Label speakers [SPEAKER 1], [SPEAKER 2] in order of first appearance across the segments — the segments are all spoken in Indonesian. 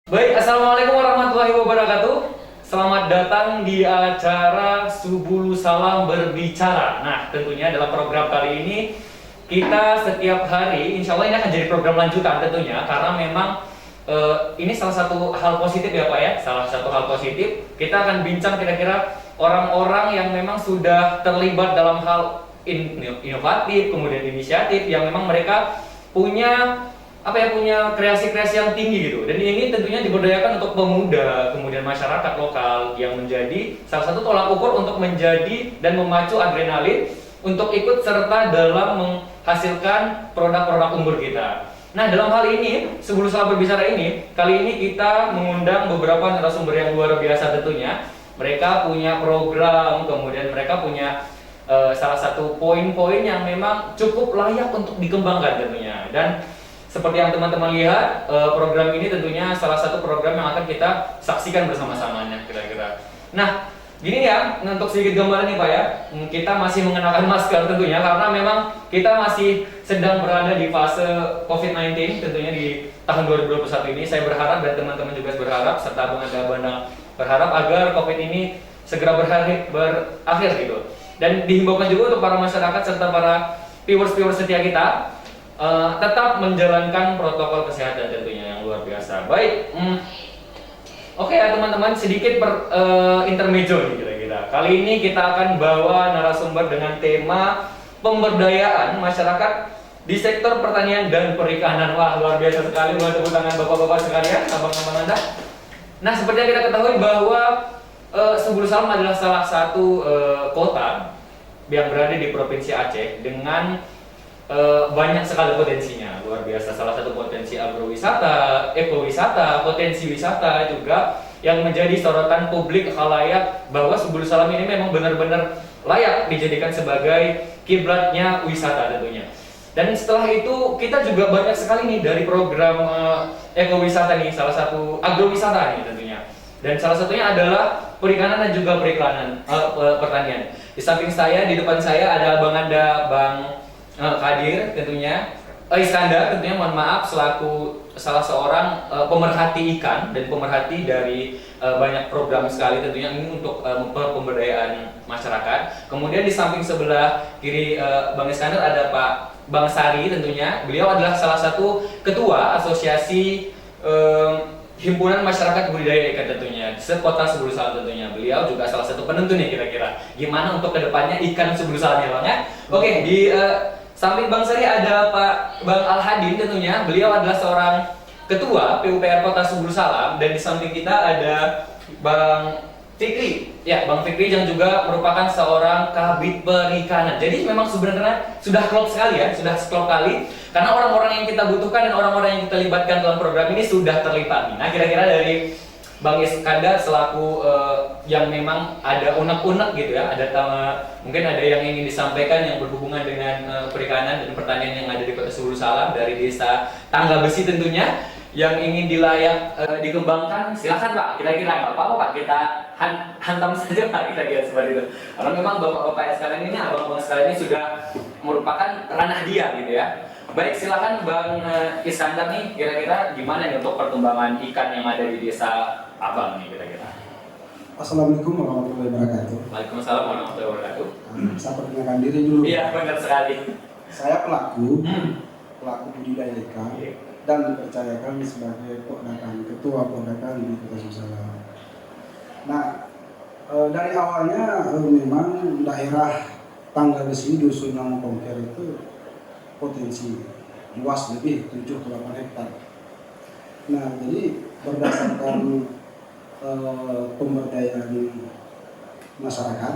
[SPEAKER 1] Baik, Assalamualaikum warahmatullahi wabarakatuh. Selamat datang di acara Subulu Salam Berbicara. Nah, tentunya dalam program kali ini kita setiap hari, insya Allah ini akan jadi program lanjutan tentunya, karena memang ini salah satu hal positif ya Pak ya, salah satu hal positif. Kita akan bincang kira-kira orang-orang yang memang sudah terlibat dalam hal inovatif, kemudian inisiatif, yang memang mereka punya punya kreasi-kreasi yang tinggi gitu. Dan ini tentunya diberdayakan untuk pemuda, kemudian masyarakat lokal yang menjadi salah satu tolak ukur untuk menjadi dan memacu adrenalin untuk ikut serta dalam menghasilkan produk-produk unggul kita. Nah, dalam hal ini, sebelum salah berbicara ini, kali ini kita mengundang beberapa narasumber yang luar biasa tentunya. Mereka punya program, kemudian mereka punya salah satu poin-poin yang memang cukup layak untuk dikembangkan tentunya. Dan seperti yang teman-teman lihat, program ini tentunya salah satu program yang akan kita saksikan bersama-samanya kira-kira. Nah, gini ya, untuk sedikit gambaran nih Pak ya, kita masih mengenakan masker tentunya karena memang kita masih sedang berada di fase COVID-19 tentunya di tahun 2021 ini. Saya berharap dan teman-teman juga berharap, serta Bung Anda Bandang berharap agar COVID ini segera berakhir gitu. Dan dihimbaukan juga untuk para masyarakat serta para viewers-viewers setia kita tetap menjalankan protokol kesehatan tentunya yang luar biasa. Baik, oke ya teman-teman, sedikit intermezzo nih kira-kira. Kali ini kita akan bawa narasumber dengan tema pemberdayaan masyarakat di sektor pertanian dan perikanan. Wah, luar biasa sekali, buat tepuk tangan bapak-bapak sekalian, abang-abang Anda. Nah, seperti yang kita ketahui bahwa Subulu Salam adalah salah satu kota yang berada di Provinsi Aceh dengan banyak sekali potensinya, luar biasa. Salah satu potensi agrowisata, ekowisata, potensi wisata juga yang menjadi sorotan publik khalayak bahwa Subulu Salam ini memang benar-benar layak dijadikan sebagai kiblatnya wisata tentunya. Dan setelah itu kita juga banyak sekali nih dari program ekowisata nih, salah satu agrowisata nih tentunya. Dan salah satunya adalah perikanan dan juga pertanian. Di samping saya, di depan saya ada Bang Anda, Bang Kadir tentunya, Iskandar tentunya, mohon maaf, selaku salah seorang pemerhati ikan dan pemerhati dari banyak program sekali tentunya ini untuk pemberdayaan masyarakat. Kemudian di samping sebelah kiri Bang Iskandar ada Pak Bang Sari tentunya, beliau adalah salah satu ketua asosiasi Himpunan Masyarakat Budidaya Ikan tentunya, sekota Subulu Salam tentunya. Beliau juga salah satu penentu nih kira-kira gimana untuk kedepannya ikan Subulu Salam ya Bang ya. Oke, di samping Bang Sari ada Pak Bang Al-Hadin tentunya, beliau adalah seorang ketua PUPR Kota Subulu Salam. Dan di samping kita ada Bang Fikri, ya Bang Fikri yang juga merupakan seorang kabid perikanan. Jadi memang sebenarnya sudah klop sekali ya, sudah klop kali. Karena orang-orang yang kita butuhkan dan orang-orang yang kita libatkan dalam program ini sudah terlibat nih. Nah, kira-kira dari Bang Iskandar selaku yang memang ada unek-unek gitu ya, mungkin ada yang ingin disampaikan yang berhubungan dengan perikanan dan pertanian yang ada di Kota Subulu Salam dari Desa Tangga Besi tentunya, yang ingin dikembangkan, silakan Pak. Kira-kira nggak apa-apa Pak, kita hantam saja Pak, kira-kira seperti itu. Karena memang bapak-bapak sekalian ini, abang-abang sekalian ini sudah merupakan ranah dia gitu ya. Baik, silakan Bang Iskandar nih, kira-kira gimana nih untuk perkembangan ikan yang ada di desa Abang nih kira-kira?
[SPEAKER 2] Assalamualaikum warahmatullahi wabarakatuh.
[SPEAKER 1] Waalaikumsalam warahmatullahi wabarakatuh.
[SPEAKER 2] Saya perkenalkan diri dulu.
[SPEAKER 1] Iya, benar sekali.
[SPEAKER 2] Saya pelaku budidaya ikan dan dipercayakan sebagai ketua podakan di Kota Subulu Salam. Nah, dari awalnya memang daerah Tangga Besi dusun Namo Kongker itu potensi luas lebih 7-8 hektar. Nah, jadi berdasarkan pemberdayaan masyarakat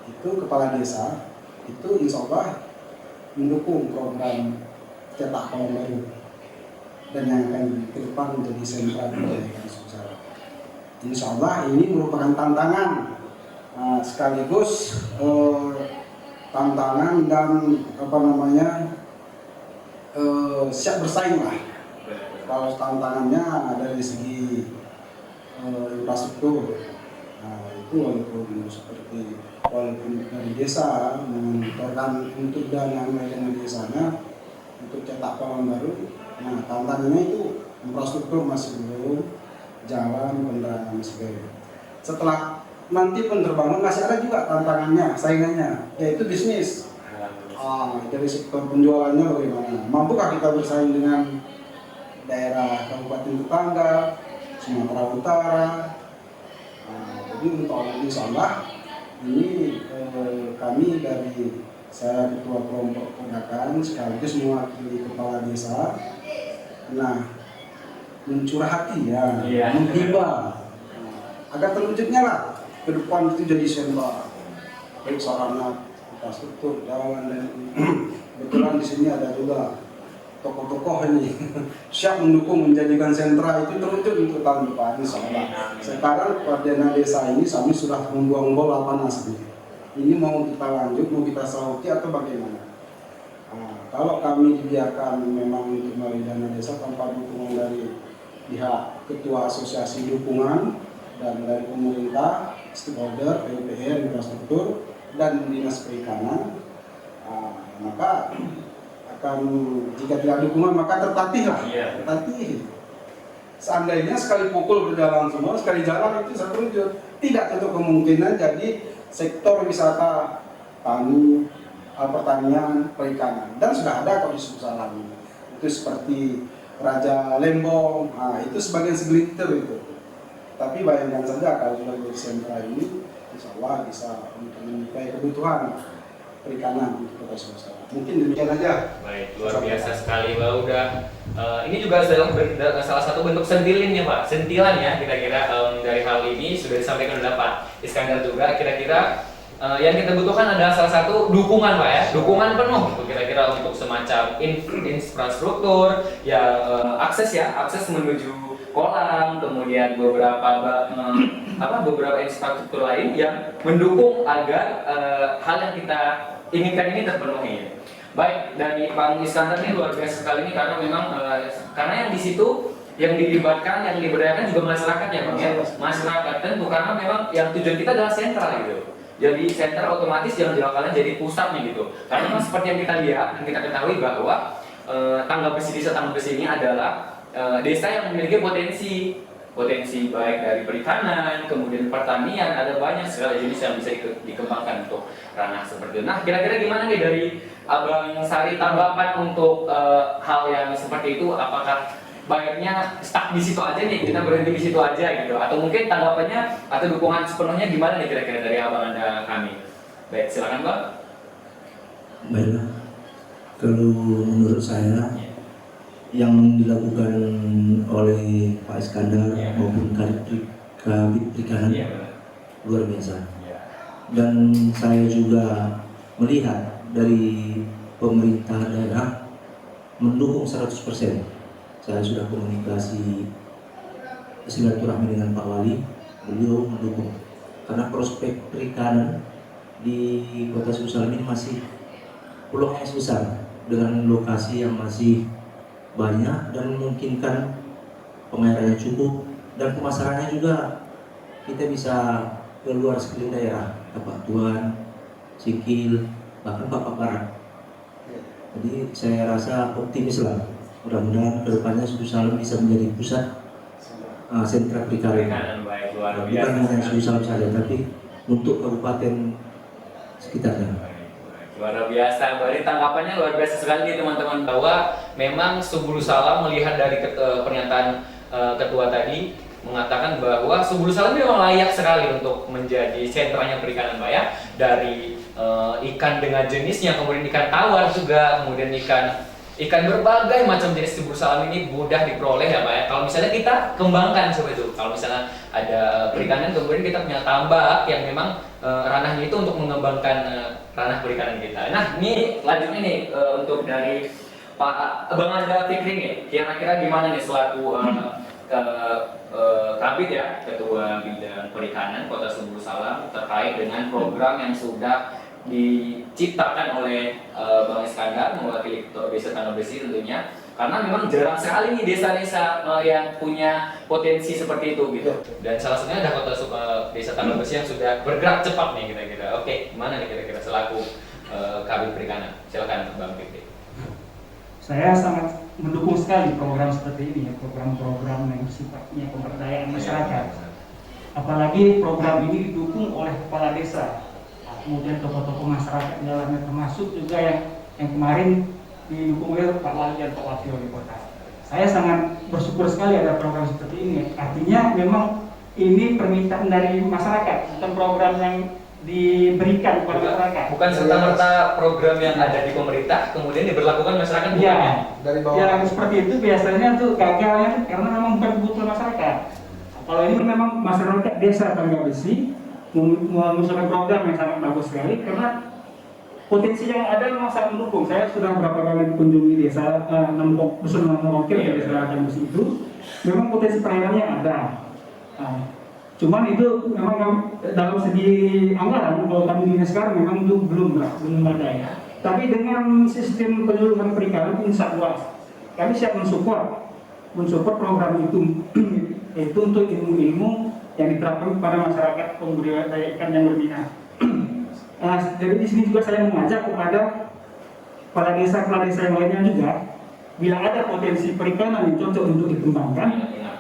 [SPEAKER 2] itu kepala desa itu insya Allah mendukung program cetak kolam baru dan yang akan ke depan menjadi sentra budidaya ikan Subulu Salam. Insya Allah ini merupakan tantangan sekaligus tantangan dan siap bersaing lah. Kalau tantangannya dari segi infrastruktur, itu walaupun dari desa mengumpulkan untuk dana dengan desanya untuk cetak kolam baru, nah tantangannya itu infrastruktur masih belum, jalan, kendaraan dan sebagainya. Setelah nanti pun terbangun masih ada juga tantangannya, saingannya, yaitu bisnis. Dari sektor penjualannya bagaimana? Mampukah kita bersaing dengan daerah kabupaten tetangga, Sumatera Utara? Jadi untuk insya Allah ini kami dari saya ketua kelompok pedagang sekaligus mewakili kepala desa. Nah, mencurah hati ya, menghibah. Agar terwujudnya lah ke depan itu jadi sentra, baik sarana infrastruktur, jalan dan kebetulan di sini ada juga tokoh-tokoh ini siap mendukung menjadikan sentra itu terwujud untuk tahun depan insya Allah. Sekarang Perdana Desa ini kami sudah membuang bola panas nih. Ini mau kita lanjut, mau kita sauti atau bagaimana? Kalau kami dibiarkan memang untuk melalui dana desa tanpa dukungan dari pihak ketua asosiasi dukungan dan dari pemerintah, stakeholder, PUPR, infrastruktur, dan dinas perikanan, maka akan jika tidak dukungan maka tertatih lah, tertatih. Seandainya sekali pukul berjalan semua, sekali jalan itu terwujud. Tidak tentu kemungkinan jadi sektor wisata, tani, pertanian, perikanan, dan sudah ada kok di Susalam. Itu seperti Raja Lembong, itu sebagian segelintir itu. Tapi bayangkan saja kalau sudah jadi sentra ini, insya Allah bisa untuk menyuplai kebutuhan perikanan di Kota Sumatera. Mungkin demikian aja.
[SPEAKER 1] Baik, luar biasa sekali Pak. Udah ini juga salah satu bentuk sentilan ya Pak, sentilan ya kira-kira dari hal ini sudah disampaikan oleh Pak Iskandar juga. Kira-kira yang kita butuhkan adalah salah satu dukungan Pak ya, dukungan penuh kira-kira untuk semacam infrastruktur ya, akses menuju kolam, kemudian beberapa infrastruktur lain yang mendukung agar hal yang kita inginkan ini terpenuhi. Baik, dari Bang Iskandar ini luar biasa sekali ini karena memang karena yang di situ yang dilibatkan, yang diberdayakan juga masyarakat ya Bang ya, masyarakat tentu karena memang yang tujuan kita adalah sentral gitu. Jadi sentra otomatis yang bakalan jadi pusatnya gitu. Karena memang seperti yang kita lihat dan kita ketahui bahwa Tangga Besi, desa Tangga Besi ini adalah desa yang memiliki potensi baik dari perikanan, kemudian pertanian, ada banyak sekali jenis yang bisa dikembangkan untuk ranah seperti itu. Nah, kira-kira gimana nih dari Abang Sari tanggapan untuk hal yang seperti itu? Apakah baiknya stuck di situ aja nih, kita berhenti di situ aja gitu? Atau mungkin tanggapannya atau dukungan sepenuhnya gimana nih kira-kira dari Abang Anda kami? Baik, silakan Bang.
[SPEAKER 3] Baiklah, kalau menurut saya yang dilakukan oleh Pak Iskandar maupun Kabit Perikanan luar biasa. Dan saya juga melihat dari pemerintah daerah mendukung 100%. Saya sudah komunikasi silaturahmi dengan Pak Wali, beliau mendukung. Karena prospek perikanan di Kota Susalam ini masih peluangnya besar dengan lokasi yang masih banyak dan memungkinkan pengairannya cukup dan pemasarannya juga kita bisa keluar sekeliling daerah, Tapak Tuan, Sikil, bahkan Papak Barat. Jadi saya rasa optimis lah, mudah-mudahan kedepannya Susalam bisa menjadi pusat sentra perikanan. Bukan hanya Susalam saja, tapi untuk kabupaten sekitarnya.
[SPEAKER 1] Luar biasa, berarti tanggapannya luar biasa sekali nih teman-teman, bahwa memang Subulu Salam melihat dari pernyataan ketua tadi mengatakan bahwa Subulu Salam memang layak sekali untuk menjadi sentranya perikanan Pak ya, dari ikan dengan jenisnya, kemudian ikan tawar juga, kemudian ikan berbagai macam jenis Subulu Salam ini mudah diperoleh ya Pak ya. Kalau misalnya kita kembangkan seperti itu, kalau misalnya ada perikanan kemudian kita punya tambak yang memang ranahnya itu untuk mengembangkan ranah perikanan kita. Nah, ini lanjutnya nih untuk dari Pak Bang Anda Fikri nih, kira-kira gimana nih selaku Kabid ya, Ketua Bidang Perikanan Kota Subulu Salam terkait dengan program yang sudah diciptakan oleh Bang Iskandar mewakili Ketua Desa Tangga Besi tentunya, karena memang jarang sekali nih desa-desa yang punya potensi seperti itu gitu. Dan salah satunya ada Desa Tangga Besi yang sudah bergerak cepat nih kira-kira. Oke, gimana nih kira-kira selaku Kabid Perikanan? Silakan Bang Fikri.
[SPEAKER 4] Saya sangat mendukung sekali program seperti ini ya, program-program yang sifatnya pemberdayaan masyarakat. Apalagi program ini didukung oleh kepala desa, kemudian tokoh-tokoh masyarakat di dalamnya, termasuk juga yang kemarin didukung oleh Pak Wali dan Pak Wakil Wali Kota. Saya sangat bersyukur sekali ada program seperti ini. Artinya memang ini permintaan dari masyarakat, bukan program yang diberikan kepada masyarakat.
[SPEAKER 1] Bukan serta-merta program yang ada di pemerintah kemudian diberlakukan masyarakat, bukan
[SPEAKER 4] Ya,
[SPEAKER 1] ya?
[SPEAKER 2] Dari bawah.
[SPEAKER 4] ya seperti itu biasanya tuh gagalnya tuh karena memang bukan kebutuhan masyarakat. Kalau ini memang masyarakat desa Tangga Besi mengusulkan program yang sangat bagus sekali karena potensi yang ada memang sangat mendukung. Saya sudah beberapa kali kunjungi desa dusun Nongkil di desa Tangga Besi itu, memang potensi pelayanannya ada. Cuman itu memang dalam segi anggaran kalau kami dinas sekarang memang itu belum ada ya. Tapi dengan sistem penyuluhan perikanan insya Allah kami siap mensupport program itu itu untuk ilmu-ilmu yang diterapkan kepada masyarakat pembudidaya ikan yang berminat. Jadi di sini juga saya mengajak kepada kepala desa yang lainnya juga, bila ada potensi perikanan yang cocok untuk dikembangkan,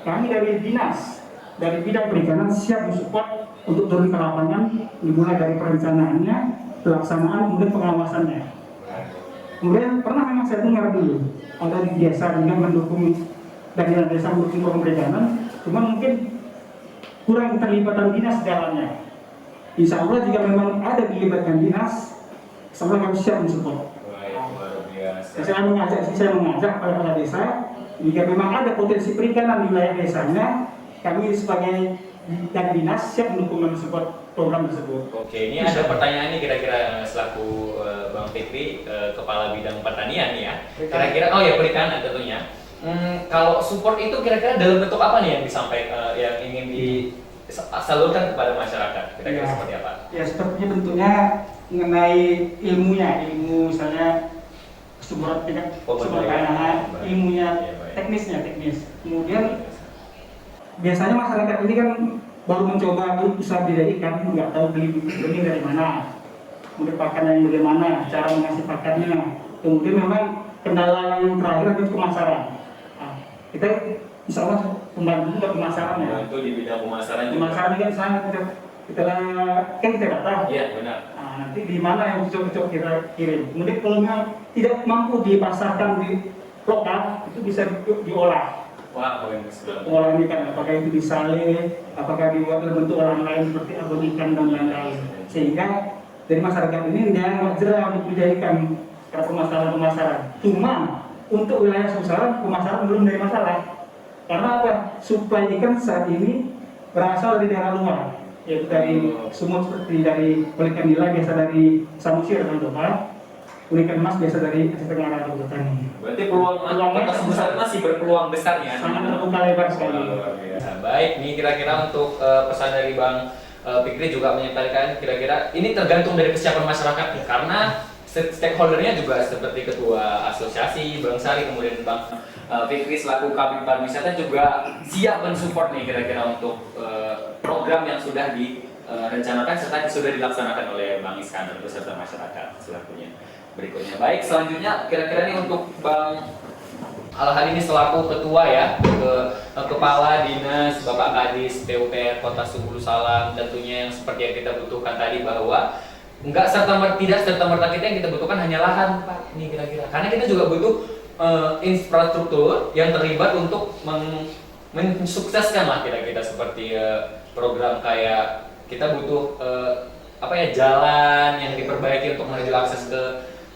[SPEAKER 4] kami dari dinas dari bidang perikanan siap mensupport untuk turun ke lapangan, dimulai dari perencanaannya, pelaksanaan, kemudian pengawasannya. Kemudian pernah memang saya dengar dulu ada di desa dengan mendukung dari desa mendukung program perikanan, cuma mungkin kurang keterlibatan dinas di dalamnya. Insya Allah jika memang ada dilibatkan dinas, insya Allah kami siap mensupport. Saya mengajak pada desa, jika memang ada potensi perikanan di wilayah desanya, kami sebagai dari dinas siap mendukung dan support program tersebut.
[SPEAKER 1] Oke, ini ada pertanyaan nih kira-kira selaku Bang Fikri, Kepala Bidang Pertanian ya. Kira-kira, oh ya perikanan tentunya. Kalau support itu kira-kira dalam bentuk apa nih yang disampaikan, yang ingin disalurkan kepada masyarakat? Kira-kira
[SPEAKER 4] Ya,
[SPEAKER 1] seperti apa?
[SPEAKER 4] Ya sepertinya bentuknya mengenai ilmu misalnya sumber tanaman, ilmunya teknis. Kemudian biasanya masyarakat ini kan baru mencoba usaha budidaya ikan, nggak tahu beli benih dari mana, kemudian pakannya bagaimana, cara mengasih pakannya, kemudian memang kendala yang terakhir itu pemasaran. Kita insya Allah membantu juga pemasarannya.
[SPEAKER 1] Itu di bidang pemasaran.
[SPEAKER 4] Pemasaran kan sangat kita data.
[SPEAKER 1] Iya benar.
[SPEAKER 4] Nanti di mana yang cocok kita kirim. Kemudian kalau memang tidak mampu dipasarkan di lokal, itu bisa diolah.
[SPEAKER 1] Wah, bagus banget.
[SPEAKER 4] Pengolahan ikan, apakah itu disalin, apakah dibuat dalam bentuk olahan lain seperti abon ikan dan lain-lain. Sehingga dari masyarakat ini dia jerah untuk budidaya ikan karena pemasaran. Cuma untuk wilayah Susaran pemasaran belum dari masalah. Karena apa? Suplai ikan saat ini berasal dari daerah luar, yaitu dari sumut seperti dari ikan nila biasa dari Samosir dan Doha, ikan emas biasa dari Aceh Tenggara dan Botani.
[SPEAKER 1] Berarti peluang Kota Susaran masih berpeluang besar ya?
[SPEAKER 4] Sangat terbuka lebar sekali.
[SPEAKER 1] Baik, ini kira-kira untuk pesan dari Bang Fikri juga menyampaikan kira-kira ini tergantung dari kesiapan masyarakat nih, karena stakeholdernya juga seperti Ketua Asosiasi Bang Sari, kemudian Bang Fikri selaku Kabid Pariwisata juga siap mensupport nih kira-kira untuk program yang sudah direncanakan serta sudah dilaksanakan oleh Bang Iskandar beserta masyarakat selakunya. Berikutnya, baik selanjutnya kira-kira nih untuk Bang Al-Hadi ini selaku ketua ya, kepala dinas Bapak Kadis PUPR Kota Subulu Salam, tentunya yang seperti yang kita butuhkan tadi bahwa tidak serta-merta kita yang kita butuhkan hanya lahan Pak, ini kira-kira karena kita juga butuh infrastruktur yang terlibat untuk mensukseskan lah kira-kira seperti program kayak kita butuh jalan yang diperbaiki untuk menuju akses ke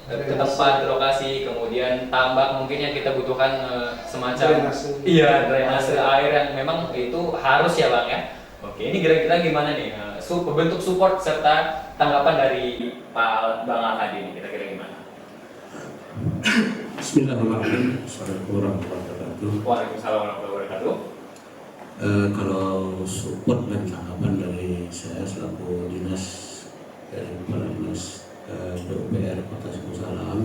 [SPEAKER 1] tempat, ke lokasi, kemudian tambak mungkin yang kita butuhkan semacam drainase air yang memang itu harus ya Bang ya. Oke, ini kira-kira gimana nih bentuk support serta tanggapan dari Pak Bang Al-Hadi ini kira-kira gimana?
[SPEAKER 3] Bismillahirrahmanirrahim. Assalamualaikum warahmatullahi wabarakatuh.
[SPEAKER 1] Waalaikumsalam warahmatullahi wabarakatuh.
[SPEAKER 3] Kalau support dan tanggapan dari saya selaku dinas dari Kepala Dinas PUPR Kota Subulu Salam,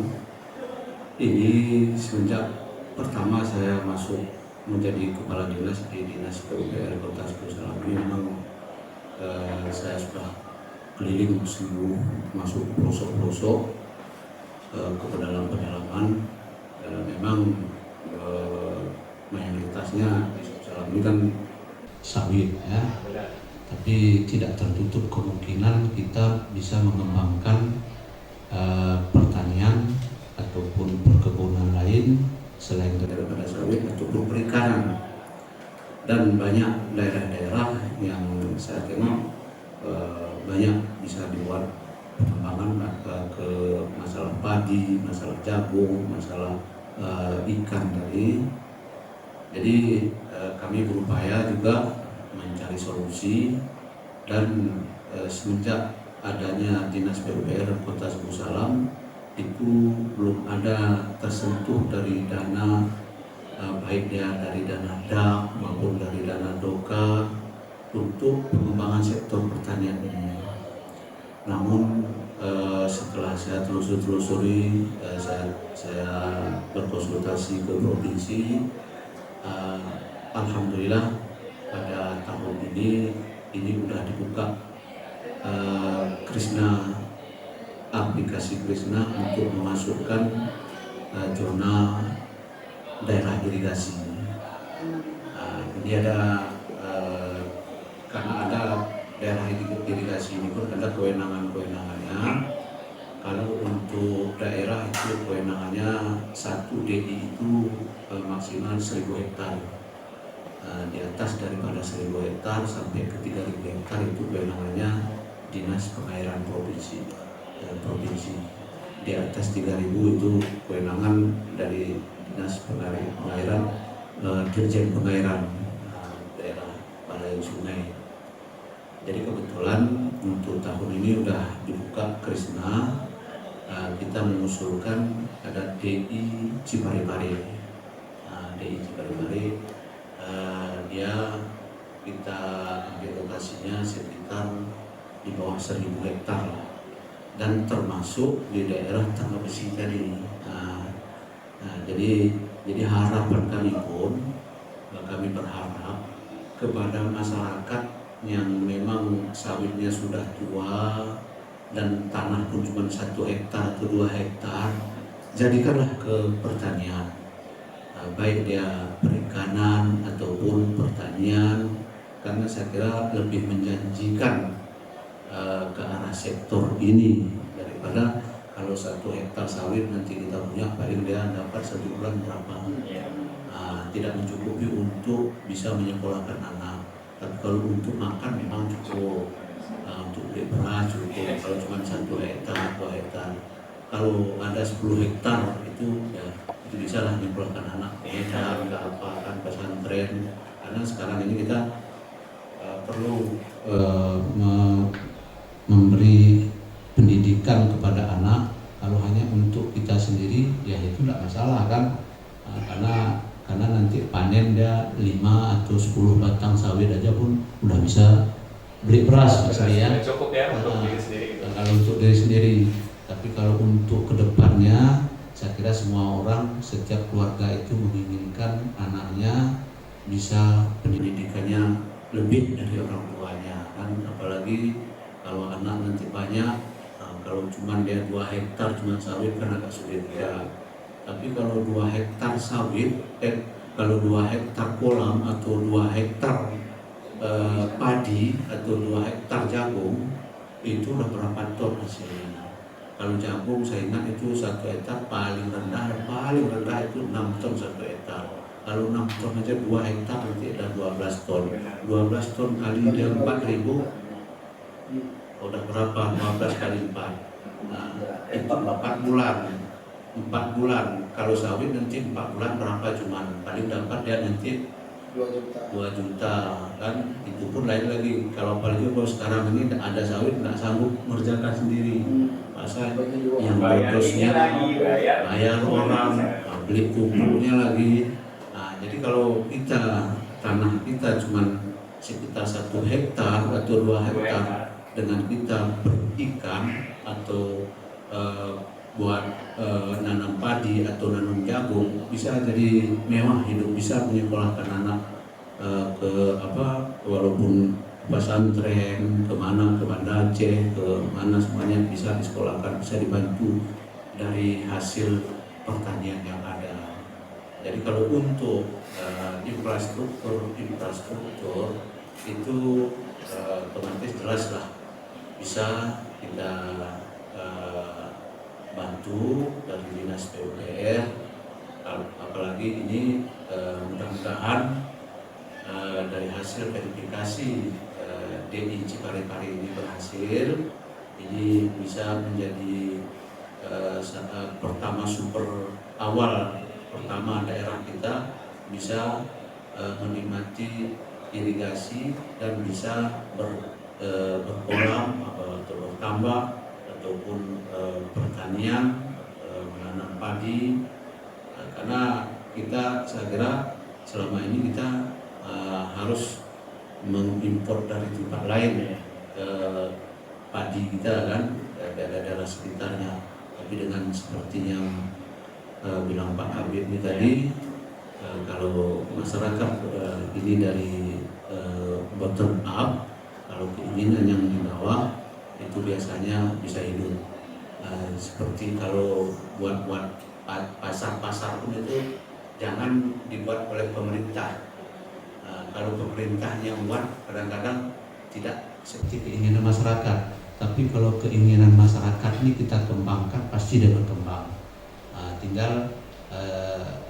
[SPEAKER 3] ini semenjak pertama saya masuk menjadi kepala dinas di Dinas PUPR Kota Subulu Salam ini memang saya sudah keliling seluruh masuk pelosok-pelosok ke dalam pedalaman. Memang mayoritasnya di Salam ini kan sawit ya, tapi tidak tertutup kemungkinan kita bisa mengembangkan pertanian ataupun perkebunan lain selain daripada sawit ataupun perikanan. Dan banyak daerah-daerah yang saya tengok banyak bisa dibuat pengembangan ke masalah padi, masalah jagung, masalah ikan tadi. Jadi kami berupaya juga mencari solusi, dan semenjak adanya Dinas PUPR Kota Suku Salam itu belum ada tersentuh dari dana, baik dia dari dana DAK maupun dari dana DOKA untuk pengembangan sektor pertanian ini. Namun setelah saya telusuri, saya berkonsultasi ke provinsi, alhamdulillah pada tahun ini sudah dibuka aplikasi Krisna untuk memasukkan zona daerah irigasi. Ini ada karena ada daerah irigasi ini pun ada kewenangannya. Kalau untuk daerah itu kewenangannya 1 DI itu maksimal 1000 hektar. Di atas daripada 1000 hektar sampai ke 3000 hektar itu kewenangannya Dinas Pengairan Provinsi. Di atas 3000 itu kewenangan dari Dinas Pengairan, Dirjen Pengairan daerah Balai Sungai. Jadi kebetulan untuk tahun ini sudah dibuka Krisna, kita mengusulkan ada DI Ciparipare. DI Ciparipare dia kita ambil lokasinya sekitar di bawah 1000 hektar dan termasuk di daerah Tangga Besi tadi. Jadi harapan kami pun, kami berharap kepada masyarakat yang memang sawitnya sudah tua dan tanah pun cuma 1 hektar atau 2 hektar, jadikanlah ke pertanian, baik dia perikanan ataupun pertanian, karena saya kira lebih menjanjikan ke arah sektor ini daripada kalau 1 hektar sawit nanti kita punya paling dia dapat 1 bulan berapa. Tidak mencukupi untuk bisa menyekolahkan anak. Tapi kalau untuk makan memang cukup, untuk beli beras cukup. Kalau cuma 1 hektar, 2 hektar, kalau ada 10 hektar itu ya itu bisa lah menyekolahkan anak ke Medan, ke apa kan, pesantren. Karena sekarang ini kita perlu memberi pendidikan kepada anak. Kalau hanya untuk kita sendiri ya itu tidak masalah kan, karena nanti panen dia 5 atau 10 batang sawit aja pun udah bisa beli beras misalnya.
[SPEAKER 1] Cukup ya untuk diri sendiri.
[SPEAKER 3] Kalau untuk diri sendiri, tapi kalau untuk kedepannya saya kira semua orang, setiap keluarga itu menginginkan anaknya bisa pendidikannya lebih dari orang tuanya kan, apalagi kalau anak nanti banyak. Kalau cuma dia 2 hektar cuma sawit kan agak sulit ya. Tapi kalau 2 hektar sawit, kalau 2 hektar kolam atau 2 hektar padi atau 2 hektar jagung, itu udah berapa ton hasilnya. Kalau jagung saya ingat itu 1 hektar paling rendah itu 6 ton 1 hektar. Kalau 6 ton aja 2 hektar nanti ada 12 ton. 12 ton kali dia 4.000, udah berapa? 12 kali 4. Nah, itu 4 bulan. 4 bulan. Kalau sawit nanti 4 bulan berapa, cuman paling dapat dia nanti 2 juta kan. Itu pun lain lagi. Kalau apalagi kalau sekarang ini ada sawit nggak sanggup mengerjakan sendiri. Masa yang bosnya bayar orang, beli pupuknya lagi. Nah, jadi kalau tanah kita cuma sekitar 1 hektar atau 2 hektar, dengan kita berikan atau buat nanam padi atau nanam jagung, bisa jadi mewah hidup, bisa menyekolahkan anak walaupun pesantren kemana, ke Banda Aceh, ke mana, semuanya bisa disekolahkan, bisa dibantu dari hasil pertanian yang ada. Jadi kalau untuk infrastruktur itu otomatis jelas lah bisa kita bantu dari dinas PUPR, apalagi ini mudah-mudahan dari hasil verifikasi DI Ciparepare ini berhasil, ini bisa menjadi pertama daerah kita bisa menikmati irigasi dan bisa berkolam atau bertambak ataupun pertanian, menanam padi, karena saya kira selama ini kita harus mengimpor dari tempat lain padi kita kan, daerah-daerah sekitarnya. Tapi dengan seperti yang bilang Pak Kabir ini tadi, kalau masyarakat ini dari bottom up, kalau keinginan yang di bawah itu biasanya bisa hidup. Seperti kalau buat pasar-pasar pun itu jangan dibuat oleh pemerintah. Kalau pemerintah yang buat kadang-kadang tidak seperti keinginan masyarakat. Tapi kalau keinginan masyarakat ini kita kembangkan, pasti dia berkembang. Tinggal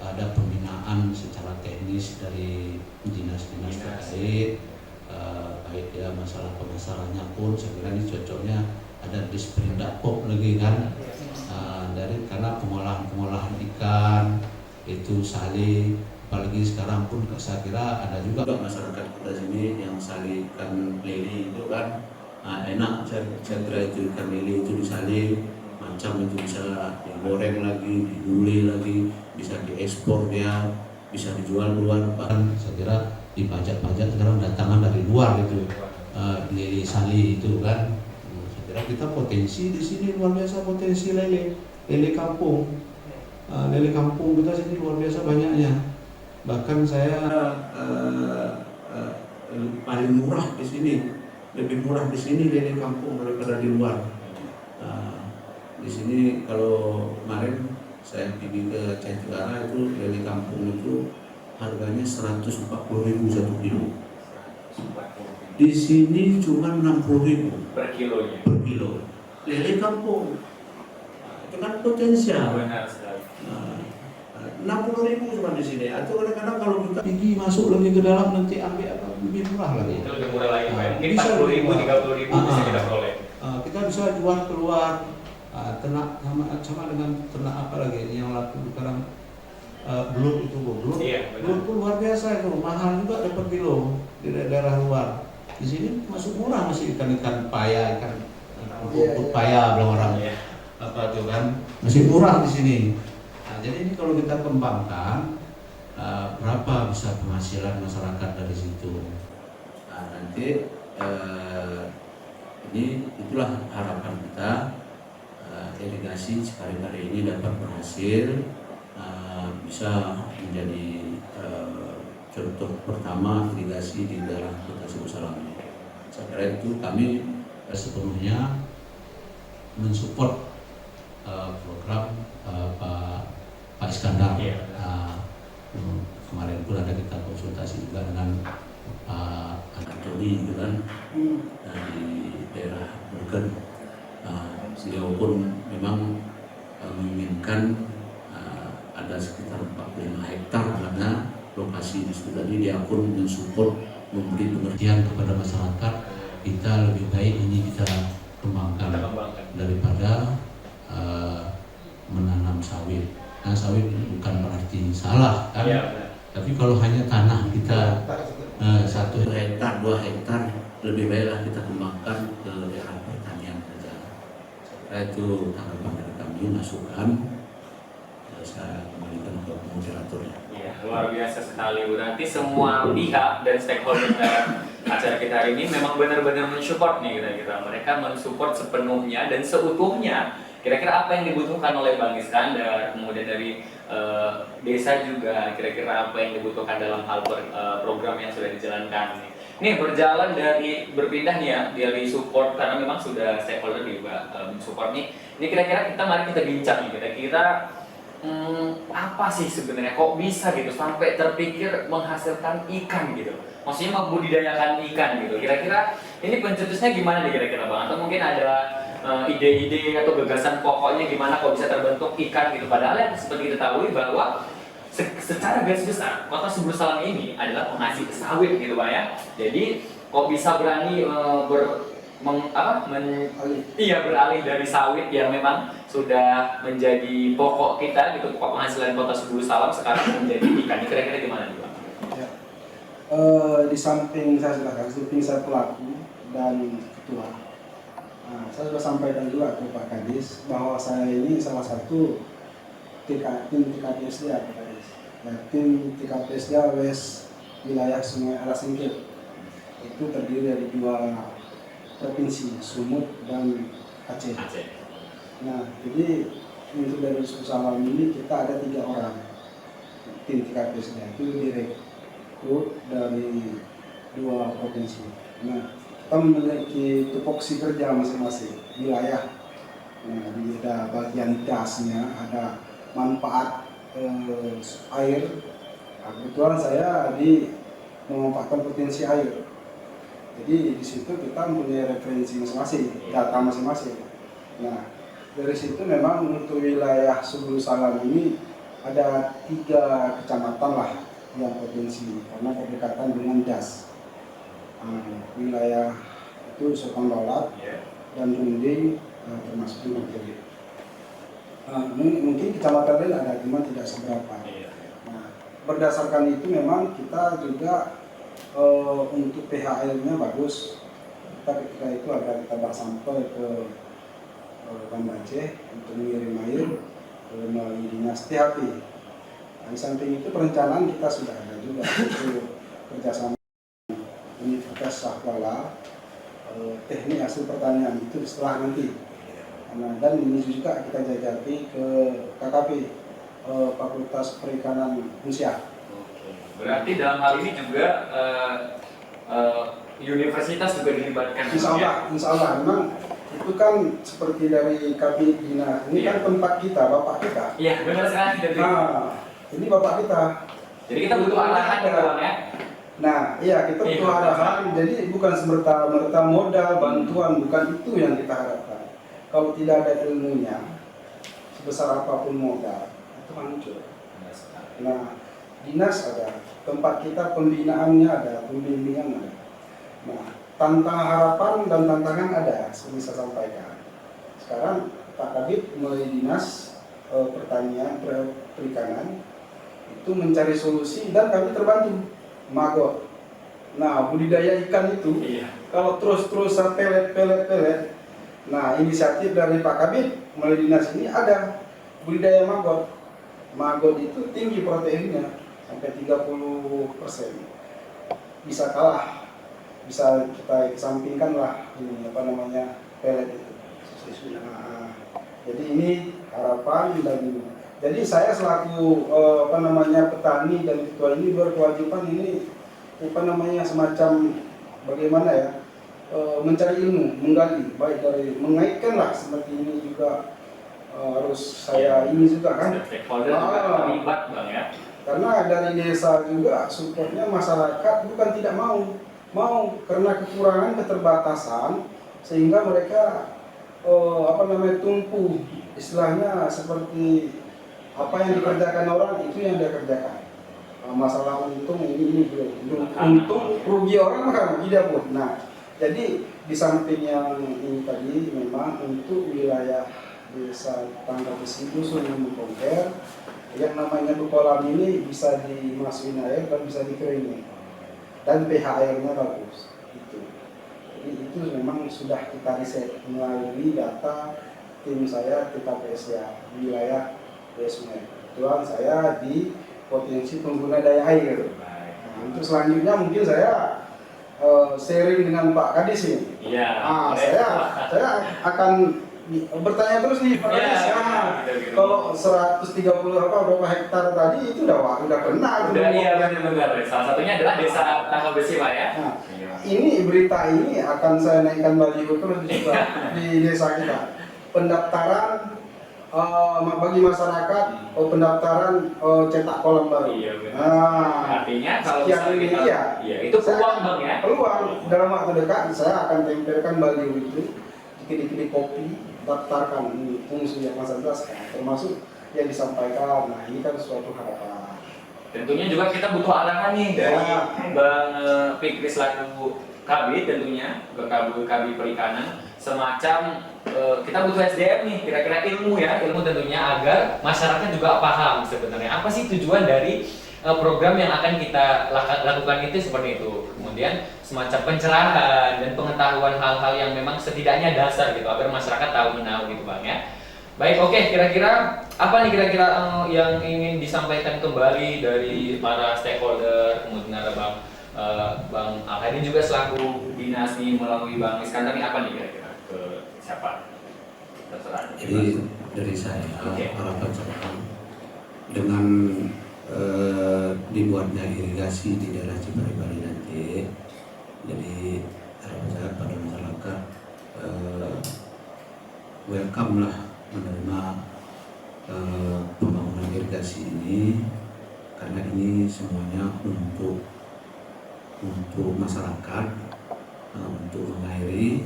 [SPEAKER 3] ada pembinaan secara teknis dari dinas-dinas terkait, baik ya masalah pemasarannya pun saya kira ini cocoknya ada Disperindak-Pop lagi kan, karena pengolahan ikan itu sali, apalagi sekarang pun saya kira ada juga masyarakat kita sini yang sali ikan lele itu kan enak, saya kira itu ikan lele itu disalin macam itu bisa digoreng lagi, digulai lagi, bisa diekspor dia, bisa dijual keluar. Bahkan saya kira di pajak-pajak sekarang datangan dari luar itu lele sali itu kan. Saya kira kita potensi di sini luar biasa, potensi lele kampung, lele kampung kita sini luar biasa banyaknya. Bahkan saya paling murah di sini, lebih murah di sini lele kampung daripada di luar. Di sini kalau kemarin saya pergi ke Cengkareng itu lele kampung itu harganya 140.000 satu kilo. Di sini cuma 60.000
[SPEAKER 1] per kilonya.
[SPEAKER 3] Per kilo. Lele kampung itu kan potensial.
[SPEAKER 1] Benar sekali.
[SPEAKER 3] 60.000 cuma di sini. Atau kadang-kadang kalau kita pergi masuk lagi ke dalam nanti ambil lebih murah lagi.
[SPEAKER 1] Itu lebih murah lagi, Pak. Mungkin
[SPEAKER 3] Bisa
[SPEAKER 1] 40.000, 30.000 bisa kita peroleh.
[SPEAKER 3] Kita bisa jual keluar. Ternak sama dengan ternak apa lagi yang laku sekarang, belut itu belut.
[SPEAKER 1] Iya,
[SPEAKER 3] Belut pun luar biasa itu, mahal juga dapat kilo di daerah luar. Di sini masuk murah masih ikan paya, ikan paya bilang orang.
[SPEAKER 1] Iya.
[SPEAKER 3] Apa itu kan masih murah di sini. Nah, jadi ini kalau kita kembangkan, berapa bisa penghasilan masyarakat dari situ. Nah, nanti itulah harapan kita, irigasi Ciparepare ini dapat berhasil, bisa menjadi contoh pertama irigasi di daerah Kota Singosari. Saya kira itu kami sepenuhnya mensupport program Pak Iskandar.
[SPEAKER 1] Iya.
[SPEAKER 3] Kemarin pun ada kita konsultasi juga dengan Pak Antoni gitu kan, di daerah Bergen. Beliau pun memang menginginkan ada sekitar 45 hektar karena lokasi di situ tadi. Dia pun mensupport, memberi pengertian kepada masyarakat, kita lebih baik ini kita kembangkan daripada menanam sawit. Nah, sawit ini bukan berarti salah kan, tapi kalau hanya tanah kita 1 hektar, 2 hektar, lebih baiklah kita kembangkan ke daerah pertanian saja. Itu harapan dari kami, masukan. Saya kembalikan ke moderatornya.
[SPEAKER 1] Iya, luar biasa sekali. Berarti semua pihak dan stakeholder dalam acara kita hari ini memang benar-benar mensupport nih kita. Mereka mensupport sepenuhnya dan seutuhnya. Kira-kira apa yang dibutuhkan oleh Bang Iskandar, kemudian dari desa juga, kira-kira apa yang dibutuhkan dalam hal program yang sudah dijalankan nih. Nih berjalan dari berpindah nih ya, dari support karena memang sudah stakeholder juga support nih. Ini kira-kira mari kita bincang nih, kira-kira apa sih sebenarnya kok bisa gitu sampai terpikir menghasilkan ikan gitu? Maksudnya membudidayakan ikan gitu. Kira-kira ini pencetusnya gimana nih kira-kira Bang? Atau mungkin ada ide-ide atau gagasan pokoknya gimana kok bisa terbentuk ikan gitu? Padahal yang seperti kita ketahui bahwa secara garis besar kota Subulu Salam ini adalah penghasil sawit gitu Pak ya. Jadi kok bisa berani beralih dari sawit yang memang sudah menjadi pokok kita gitu, pokok penghasilan kota Subulu Salam sekarang menjadi ikan. Kira-kira gimana nih Pak?
[SPEAKER 2] Ya. Di samping saya pelaku dan ketua. Nah, saya sudah sampaikan juga ke Pak Kadis bahwa saya ini salah satu tim TKPSD Pak Kadis. Ya, tim TKPSD West wilayah Sungai Alas Singkil itu terdiri dari 2 provinsi, Sumut dan Aceh. Nah, jadi untuk dari Subulu Salam ini kita ada 3 orang tim TKPSD itu direkrut dari 2 provinsi. Nah, kita memiliki tupoksi kerja masing-masing wilayah. Nah, ada bagian dasnya, ada manfaat air. Nah, kebetulan saya memanfaatkan potensi air. Jadi di situ kita mempunyai referensi masing-masing, data masing-masing. Nah, dari situ memang untuk wilayah Subulu Salam ini ada 3 kecamatan lah yang potensi karena berdekatan dengan das. Wilayah itu Sokong Daulat dan Runding termasuk Nogiri. Mungkin kecamatan lain ada, cuma tidak seberapa. Nah, berdasarkan itu memang kita juga untuk pH-nya bagus. Kita ketika itu ada kita bak sampel ke Banda Aceh untuk mengirim air melalui dinas THP. Nah, di samping itu perencanaan kita sudah ada juga untuk kerjasama Universitas Sahwala, teknik hasil pertanian itu setelah nanti. Nah, dan ini juga kita jajaki ke KKP, Fakultas Perikanan Unsia.
[SPEAKER 1] Berarti dalam hal ini juga universitas juga dilibatkan.
[SPEAKER 2] Insya Allah, memang itu kan seperti dari Kabit Dinas. Ini kan tempat kita, bapak kita.
[SPEAKER 1] Iya, benar sekali.
[SPEAKER 2] Nah, ini bapak kita.
[SPEAKER 1] Jadi kita butuh arahan ya Bang ya.
[SPEAKER 2] Nah, iya kita butuh arahan. Jadi bukan semerta-merta modal, bantuan, bukan itu yang kita harapkan. Kalau tidak ada ilmunya, sebesar apapun modal, itu hancur. Nah, dinas ada, tempat kita pembinaannya ada, pembimbingan ada. Nah, tantangan harapan dan tantangan ada, saya bisa sampaikan. Sekarang Pak Kabit melalui dinas pertanian, perikanan itu mencari solusi dan kami terbantu. Magot. Nah, budidaya ikan itu kalau terus-terusan pelet. Nah, inisiatif dari Pak Kabit melalui dinas ini ada budidaya magot. Magot itu tinggi proteinnya sampai 30%. Bisa kalah, bisa kita kesampingkan lah ini pelet itu. Nah, jadi ini harapan dan jadi saya selaku petani dan ketua ini berkewajiban ini semacam bagaimana ya mencari ilmu, menggali baik dari mengaitkan lah seperti ini juga harus saya ini juga kan.
[SPEAKER 1] Terlibat Bang ya.
[SPEAKER 2] Karena dari desa juga supportnya masyarakat bukan tidak mau karena kekurangan keterbatasan sehingga mereka tumpu istilahnya seperti apa yang dikerjakan orang itu yang dia kerjakan. Masalah untung ini belum. Untung rugi orang maka rugi dia pun. Nah, jadi di samping yang ini tadi memang untuk wilayah desa Tangga Besi Dusun Lembu Kongker yang namanya kolam ini bisa dimasukin air dan bisa dikeringin dan pH airnya bagus. Jadi itu memang sudah kita riset melalui data tim saya TKPSD wilayah Sungai. Kebetulan saya di potensi pengguna daya air. Nah, untuk selanjutnya mungkin saya sharing dengan Pak Kadis ini.
[SPEAKER 1] Iya.
[SPEAKER 2] Saya akan bertanya terus nih Pak Kadis. Kalau 130 berapa hektar tadi itu udah kena.
[SPEAKER 1] Iya benar. Salah satunya adalah desa Tanggal Besi Pak ya.
[SPEAKER 2] Nah, ini berita ini akan saya naikkan baliho terus juga di desa kita. Pendaftaran bagi masyarakat pendaftaran cetak kolam baru.
[SPEAKER 1] Iya benar.
[SPEAKER 2] Nah,
[SPEAKER 1] Artinya kalau
[SPEAKER 2] sekian
[SPEAKER 1] misalnya
[SPEAKER 2] ini
[SPEAKER 1] kita,
[SPEAKER 2] iya.
[SPEAKER 1] iya itu peluang bang ya.
[SPEAKER 2] Peluang dalam waktu dekat saya akan tempelkan baliho itu dikit-dikit kopi, daftarkan fungsi yang masa termasuk yang disampaikan. Nah ini kan suatu harapan.
[SPEAKER 1] Tentunya juga kita butuh arahan nih dari Bang Fikri selaku Kabid tentunya ke Kabid Perikanan, semacam kita butuh SDM nih, kira-kira ilmu tentunya agar masyarakat juga paham sebenarnya apa sih tujuan dari program yang akan kita lakukan itu seperti itu. Kemudian semacam pencerahan dan pengetahuan hal-hal yang memang setidaknya dasar gitu agar masyarakat tahu menahu gitu bang ya. Baik, oke, kira-kira apa nih kira-kira yang ingin disampaikan kembali dari para stakeholder, kemudian ada Bang Al-Hadin juga selaku dinas nih melalui Bang Iskandar nih apa nih kira-kira ke siapa? Terserah.
[SPEAKER 3] Jadi dari saya harapan saya dengan dibuatnya irigasi di daerah Ciparibari nanti, jadi harapan saya pada masyarakat welcome lah menerima pembangunan irigasi ini, karena ini semuanya untuk masyarakat, untuk mengairi.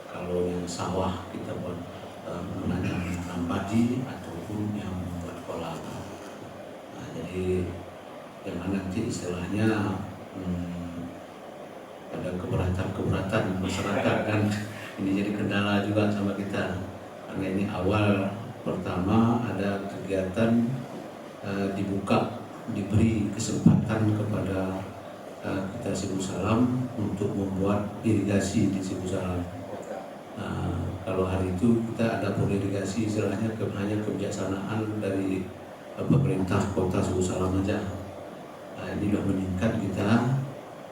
[SPEAKER 3] Kalau yang sawah kita buat menanam padi ataupun yang membuat kolam. Nah, jadi yang nanti istilahnya ada keberatan masyarakat kan. Ini jadi kendala juga sama kita, karena ini awal pertama ada kegiatan diberi kesempatan kepada kita Sibu Salam untuk membuat irigasi di Sibu Salam. Kalau hari itu kita ada irigasi istilahnya hanya kebijaksanaan dari pemerintah kota Sibu Salam aja. Ini sudah meningkat kita,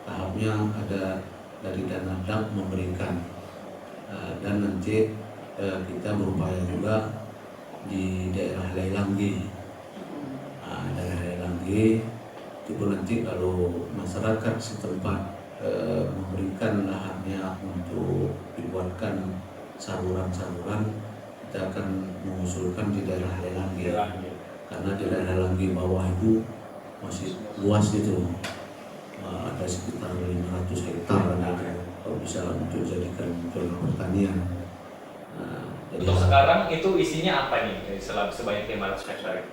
[SPEAKER 3] tahapnya ada dari dana DAP memberikan. Dan nanti kita berupaya juga di daerah Leilangge. Daerah Leilangge itu pun nanti kalau masyarakat setempat memberikan lahannya untuk dibuatkan saluran-saluran, kita akan mengusulkan di daerah Leilangge. Karena di daerah Leilangge bawah itu masih luas itu, ada sekitar 500 hektar gitu. Kalau bisa untuk jadikan zona pertanian. Jadi
[SPEAKER 1] untuk sekarang itu isinya apa nih sebanyak 500 hektar itu?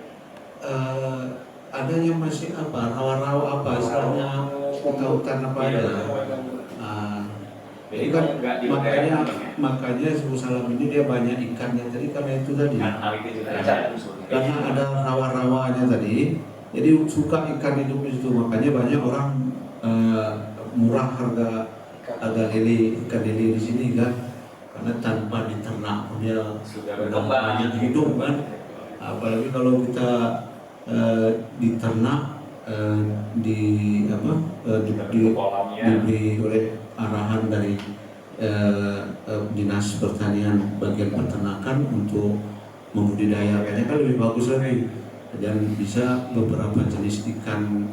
[SPEAKER 3] Adanya masih apa, rawa-rawa apa istilahnya, hutan apa ada. Jadi kan makanya Sibu Salam ini dia banyak ikannya tadi karena itu tadi. Karena ada rawa-rawanya tadi, jadi suka ikan hidup di situ. Makanya banyak orang murah harga ikan lele di sini kan, karena tanpa diternak dia
[SPEAKER 1] sudah
[SPEAKER 3] banyak hidup kan. Apalagi kalau kita diternak diberi oleh arahan dari dinas pertanian bagian peternakan untuk membudidayakannya kan lebih bagus lagi. Dan bisa beberapa jenis ikan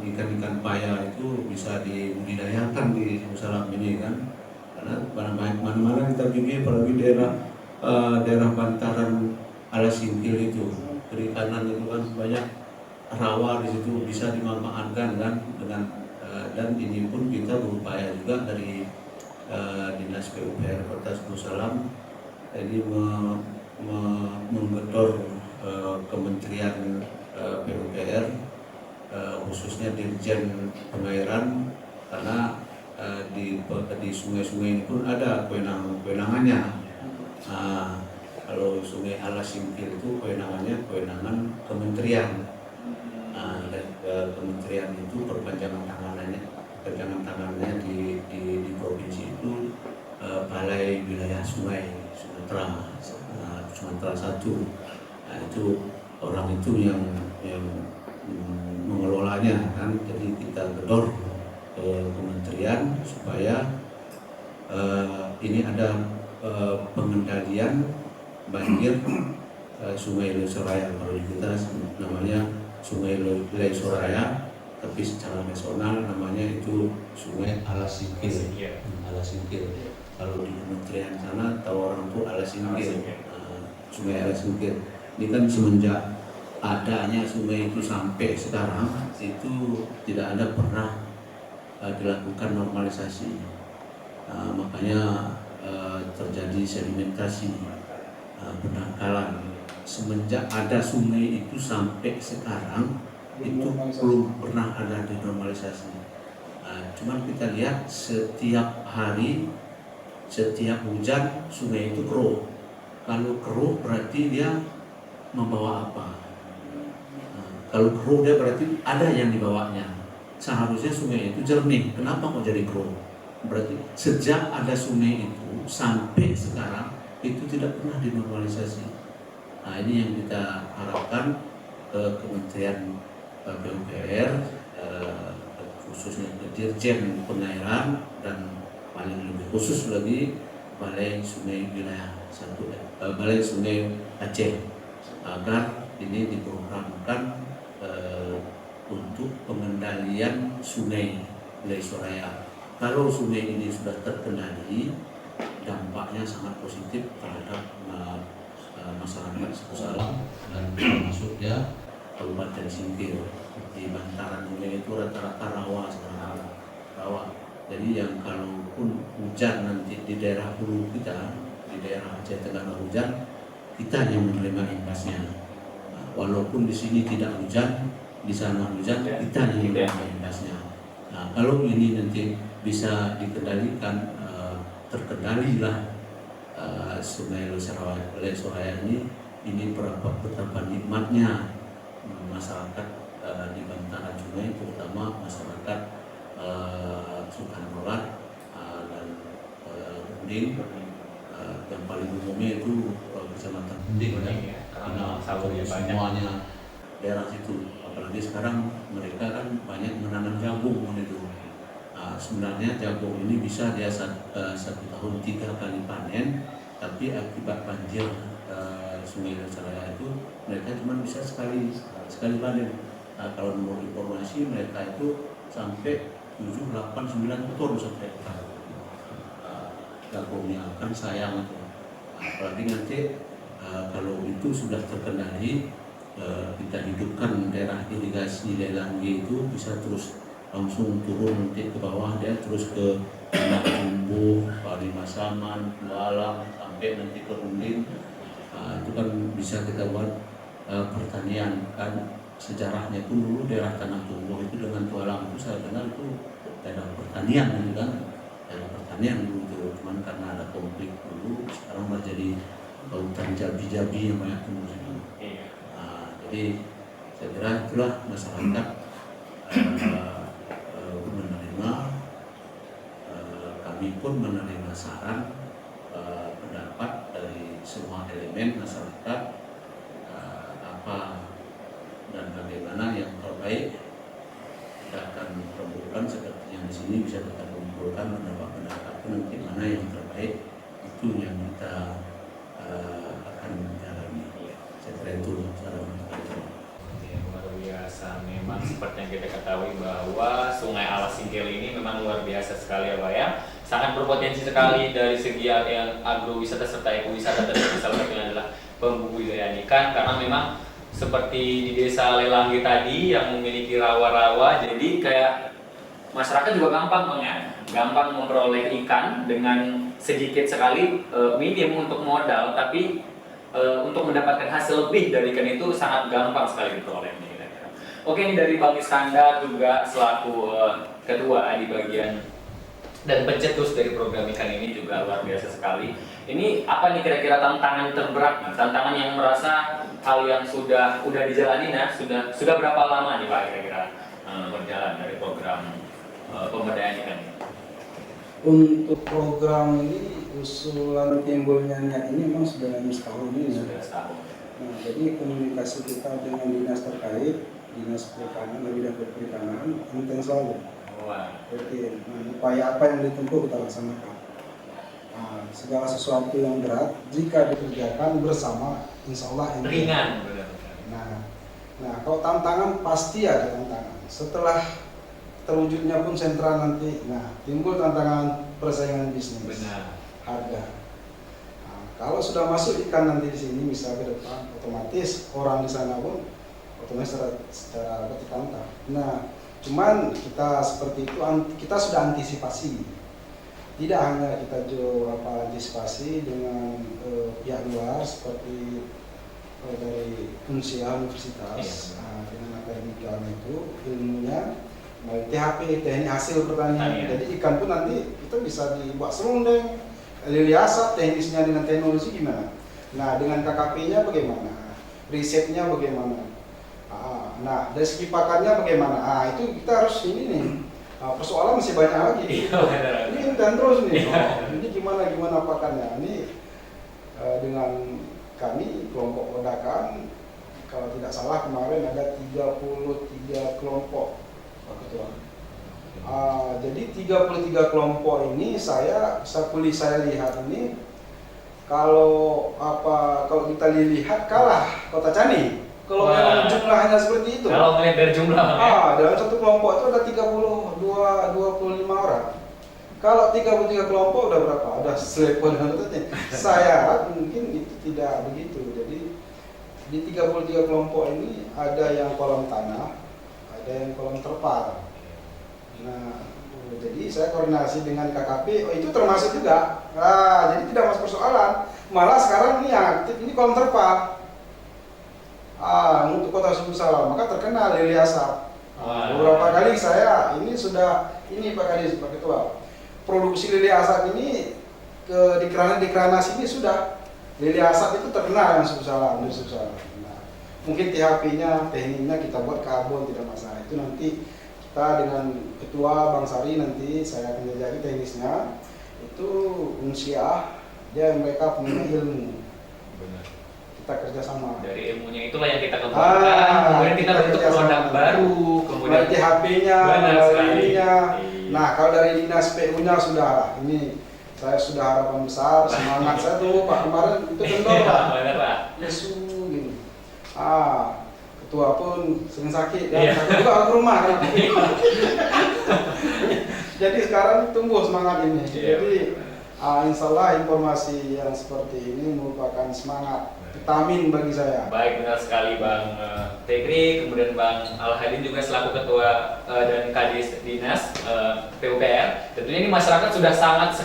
[SPEAKER 3] paya itu bisa dibudidayakan di Sibu Salam ini kan, karena mana-mana kita pergi, apalagi daerah bantaran Alasingkil itu perikanan itu kan banyak rawa di situ, bisa dimanfaatkan kan dengan dan ini pun kita berupaya juga dari Dinas PUPR Kota Sibu Salam ini menggedor Kementerian PUPR khususnya Dirjen Pengairan, karena di sungai-sungai ini pun ada kewenangannya. Kalau Sungai Alasingkil itu kewenangan kementerian. Dan kementerian itu perpanjangan tangannya di provinsi itu Balai Wilayah Sungai Sumatera 1. Nah, itu orang itu yang mengelolanya kan, jadi kita gedor ke kementerian supaya ini ada pengendalian banjir Sungai Lesoraya. Kalau kita namanya Sungai Lesoraya, tapi secara nasional namanya itu Sungai Alasingkil. Kalau di kementerian sana tahu orang tuh Alasingkir,
[SPEAKER 1] Alasingkir.
[SPEAKER 3] Sungai Alasingkir. Ini kan semenjak adanya sungai itu sampai sekarang itu tidak ada pernah dilakukan normalisasi. Makanya terjadi sedimentasi, pendangkalan. Semenjak ada sungai itu sampai sekarang itu belum pernah ada dinormalisasi. Cuman kita lihat setiap hari, setiap hujan sungai itu keruh. Kalau keruh berarti dia membawa apa? Kalau keruh dia berarti ada yang dibawanya. Seharusnya sungai itu jernih. Kenapa kok jadi keruh? Berarti sejak ada sungai itu sampai sekarang itu tidak pernah dinormalisasi. Nah, ini yang kita harapkan Kementerian PUPR, khususnya ke Dirjen Pengairan dan paling lebih khusus lagi Balai Sungai Wilayah 1, Balai Sungai Aceh, agar ini diprogramkan untuk pengendalian sungai Wilayah Soraya. Kalau sungai ini sudah terkendali, dampaknya sangat positif terhadap masyarakat Suku Salam dan termasuk ya Kabupaten Singkil. Di bantaran sungai itu rata-rata rawa sekarang, rawa. Jadi yang kalaupun hujan nanti di daerah hulu kita, di daerah Aceh Tenggara hujan, kita yang menerima imbasnya. Walaupun di sini tidak hujan, di sana hujan, kita yang menerima imbasnya. Nah, kalau ini nanti bisa dikendalikan, terkendalilah Sungai Wilayah Soraya ini betapa nikmatnya masyarakat di bantaran sungai, terutama masyarakat Sukarnolat dan Unding. Yang paling umumnya itu Kecamatan Unding ya, karena semuanya daerah situ. Apalagi sekarang mereka kan banyak menanam jagung itu. Sebenarnya jagung ini bisa dia satu tahun 3 kali panen, tapi akibat banjir Sungai Soraya itu mereka cuma bisa sekali panen. Kalau menurut informasi mereka itu sampai 7, 8, 9 ton sampai jagungnya, kan sayang itu. Apalagi nanti kalau itu sudah terkendali, kita hidupkan daerah irigasi Lelangi itu bisa terus langsung turun nanti ke bawah, dia terus ke Tumbuh, Pali Masaman, Kualang, sampai nanti ke Unding. Itu kan bisa kita buat pertanian. Kan sejarahnya itu dulu daerah Tanah Tumbuh itu dengan Tualang itu saya dengar itu daerah pertanian gitu kan, daerah pertanian dulu itu. Cuman karena ada konflik dulu, sekarang malah jadi hutan jabi-jabi yang banyak tumbuh di situ. Jadi saya kira itulah masyarakat menerima, kami pun menerima saran pendapat dari semua elemen masyarakat, apa dan bagaimana yang terbaik. Kita akan kumpulkan seperti yang di sini, bisa kita kumpulkan pendapat-pendapat nanti mana yang terbaik, itu yang kita akan jalani. Saya kira itu
[SPEAKER 1] luar biasa. Memang seperti yang kita ketahui bahwa Sungai Alasingkil ini memang luar biasa sekali ya Pak ya. Sangat berpotensi sekali dari segi yang agrowisata serta ekowisata, dan salah satunya adalah pembudidayaan ikan, karena memang seperti di desa Lelangi tadi yang memiliki rawa-rawa, jadi kayak masyarakat juga gampang Bang ya, gampang memperoleh ikan dengan sedikit sekali minim untuk modal, tapi untuk mendapatkan hasil lebih dari ikan itu sangat gampang sekali diperolehnya. Oke, ini dari Bang Iskandar juga selaku ketua di bagian dan pencetus dari program ikan ini juga luar biasa sekali. Ini apa nih kira-kira tantangan terberat, tantangan yang merasa hal yang sudah dijalani, nah sudah berapa lama nih Pak kira-kira berjalan dari program pemberdayaan ikan ini?
[SPEAKER 2] Untuk program ini usulan timbulnya niat ini memang sudah setahun ini ya.
[SPEAKER 1] Sudah setahun.
[SPEAKER 2] Nah, jadi komunikasi kita dengan dinas terkait, dinas perikanan, bidang perikanan intens selalu. Rutin. Nah, upaya apa yang ditempuh kita laksanakan. Nah, segala sesuatu yang berat jika dikerjakan bersama, insya Allah
[SPEAKER 1] ringan.
[SPEAKER 2] Nah, kalau tantangan pasti ada tantangan. Setelah terwujudnya pun sentra nanti, nah timbul tantangan persaingan bisnis.
[SPEAKER 1] Benar.
[SPEAKER 2] harga. Nah, kalau sudah masuk ikan nanti di sini misal ke depan, otomatis orang di sana pun otomatis secara tangkap. Nah, cuman kita seperti itu kita sudah antisipasi. Tidak hanya kita antisipasi dengan pihak luar seperti dari Unsia Universitas, dengan akademikanya itu ilmunya, THP teknik hasil pertanian. Jadi ikan pun nanti itu bisa dibuat serundeng, lili asap, teknisnya dengan teknologi gimana. Nah, dengan KKP-nya bagaimana, risetnya bagaimana. Nah, dari segi pakannya bagaimana. Itu kita harus ini nih. Persoalan masih banyak lagi. Ini dan terus nih. Ini gimana pakannya. Ini dengan kami kelompok ledakan, kalau tidak salah kemarin ada 33 kelompok, Pak Ketua. Jadi 33 kelompok ini saya lihat ini kalau kita lihat kalah Kota Cani. Kalau memang jumlahnya seperti itu.
[SPEAKER 1] Kalau melihat dari jumlah.
[SPEAKER 2] Dalam satu kelompok itu ada 25 orang. Kalau 33 kelompok udah berapa? Ada selepon dan tentunya. Saya harap mungkin itu tidak begitu. Jadi di 33 kelompok ini ada yang kolam tanah, ada yang kolam terpal. Nah, jadi saya koordinasi dengan KKP, itu termasuk juga. Jadi tidak masuk persoalan. Malah sekarang ini yang aktif ini kolam terpal. Untuk Kota Subuh Salam, maka terkenal lili asap. Beberapa kali saya Pak Kadis, Pak Ketua, produksi lili asap ini di kerana sini sudah lili asap itu terkenal yang Subuh Salam, Nah, mungkin THP-nya, tekniknya kita buat karbon tidak masalah. Itu nanti kita dengan Ketua Bang Sari nanti saya akan jajaki teknisnya. Itu Unsia, mereka punya ilmu.
[SPEAKER 1] Benar.
[SPEAKER 2] Kita kerjasama.
[SPEAKER 1] Dari ilmunya itulah yang kita kembangkan, kemudian kita bentuk produk baru, kemudian
[SPEAKER 2] THP-nya,
[SPEAKER 1] ininya.
[SPEAKER 2] Nah, kalau dari dinas PU-nya sudah, ini saya sudah harapan besar, semangat saya tuh Pak kemarin itu kendor Pak.
[SPEAKER 1] Benar Pak.
[SPEAKER 2] Yesu gini. Ketua pun sering sakit, sakit juga ke rumah kan. Jadi sekarang tumbuh semangat ini. Jadi insya Allah informasi yang seperti ini merupakan semangat vitamin bagi saya.
[SPEAKER 1] Baik, benar sekali Bang Tegri, kemudian Bang Al-Hadin juga selaku Ketua dan Kadis Dinas PUPR. Tentunya ini masyarakat sudah sangat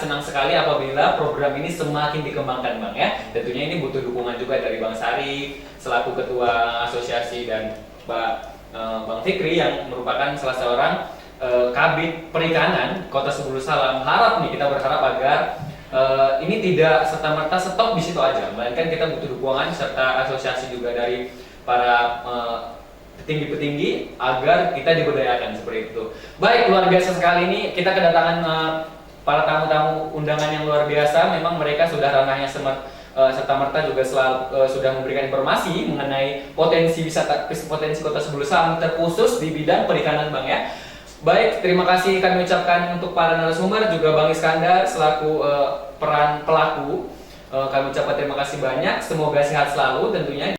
[SPEAKER 1] senang sekali apabila program ini semakin dikembangkan Bang ya. Tentunya ini butuh dukungan juga dari Bang Sari selaku Ketua Asosiasi dan Bang Fikri yang merupakan salah seorang Kabid Perikanan Kota Subuh Salam. Kita berharap agar ini tidak serta-merta stop di situ aja, melainkan kita butuh dukungan serta asosiasi juga dari para petinggi-petinggi agar kita diberdayakan seperti itu. Baik, luar biasa sekali ini kita kedatangan para tamu-tamu undangan yang luar biasa. Memang mereka sudah ranahnya serta-merta juga sudah memberikan informasi mengenai potensi Kota Subuh Salam terkhusus di bidang perikanan Bang ya. Baik, terima kasih kami ucapkan untuk para narasumber, juga Bang Iskandar selaku peran pelaku. Kami ucapkan terima kasih banyak, semoga sehat selalu tentunya